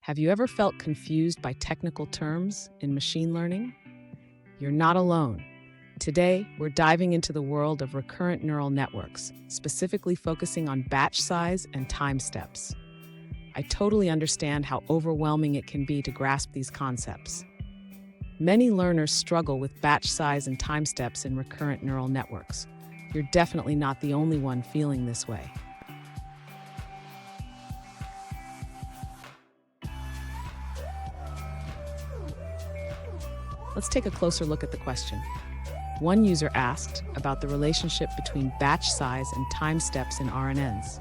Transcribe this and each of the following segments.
Have you ever felt confused by technical terms in machine learning? You're not alone. Today, we're diving into the world of recurrent neural networks, specifically focusing on batch size and time steps. I totally understand how overwhelming it can be to grasp these concepts. Many learners struggle with batch size and time steps in recurrent neural networks. You're definitely not the only one feeling this way. Let's take a closer look at the question. One user asked about the relationship between batch size and time steps in RNNs.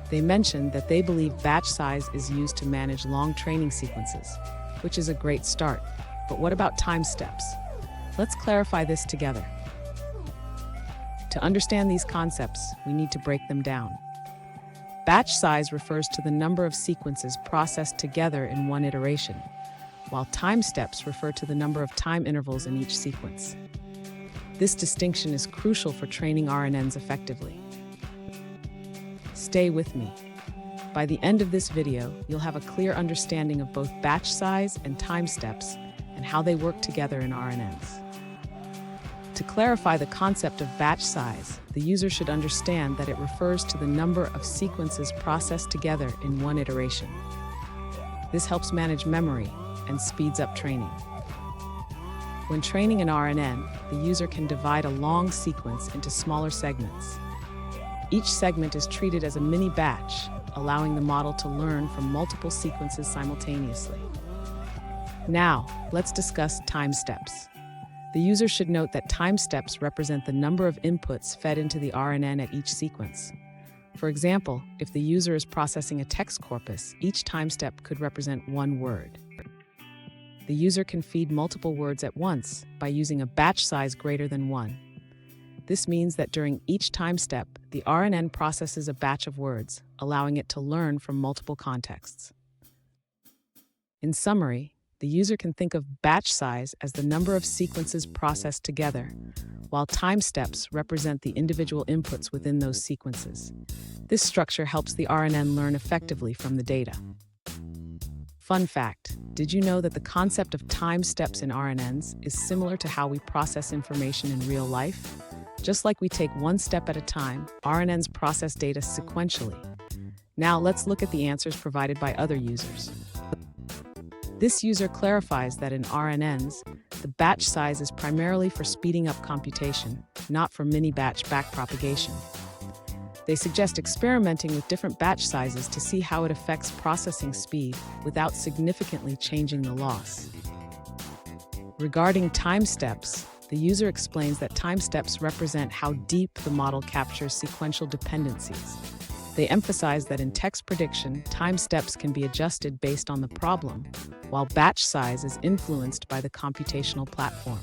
They mentioned that they believe batch size is used to manage long training sequences, which is a great start. But what about time steps? Let's clarify this together. To understand these concepts, we need to break them down. Batch size refers to the number of sequences processed together in one iteration, while time steps refer to the number of time intervals in each sequence. This distinction is crucial for training RNNs effectively. Stay with me. By the end of this video, you'll have a clear understanding of both batch size and time steps and how they work together in RNNs. To clarify the concept of batch size, the user should understand that it refers to the number of sequences processed together in one iteration. This helps manage memory and speeds up training. When training an RNN, the user can divide a long sequence into smaller segments. Each segment is treated as a mini batch, allowing the model to learn from multiple sequences simultaneously. Now, let's discuss time steps. The user should note that time steps represent the number of inputs fed into the RNN at each sequence. For example, if the user is processing a text corpus, each time step could represent one word. The user can feed multiple words at once by using a batch size greater than 1. This means that during each time step, the RNN processes a batch of words, allowing it to learn from multiple contexts. In summary, the user can think of batch size as the number of sequences processed together, while time steps represent the individual inputs within those sequences. This structure helps the RNN learn effectively from the data. Fun fact, did you know that the concept of time steps in RNNs is similar to how we process information in real life? Just like we take one step at a time, RNNs process data sequentially. Now let's look at the answers provided by other users. This user clarifies that in RNNs, the batch size is primarily for speeding up computation, not for mini-batch backpropagation. They suggest experimenting with different batch sizes to see how it affects processing speed without significantly changing the loss. Regarding time steps, the user explains that time steps represent how deep the model captures sequential dependencies. They emphasize that in text prediction, time steps can be adjusted based on the problem, while batch size is influenced by the computational platform.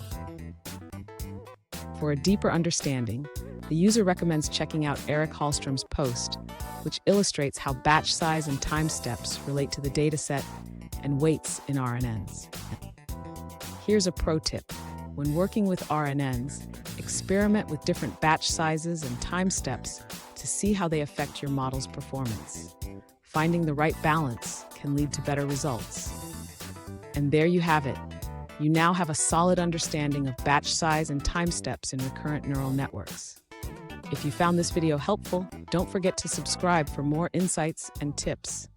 For a deeper understanding, the user recommends checking out Eric Hallström's post, which illustrates how batch size and time steps relate to the dataset and weights in RNNs. Here's a pro tip. When working with RNNs, experiment with different batch sizes and time steps to see how they affect your model's performance. Finding the right balance can lead to better results. And there you have it. You now have a solid understanding of batch size and time steps in recurrent neural networks. If you found this video helpful, don't forget to subscribe for more insights and tips.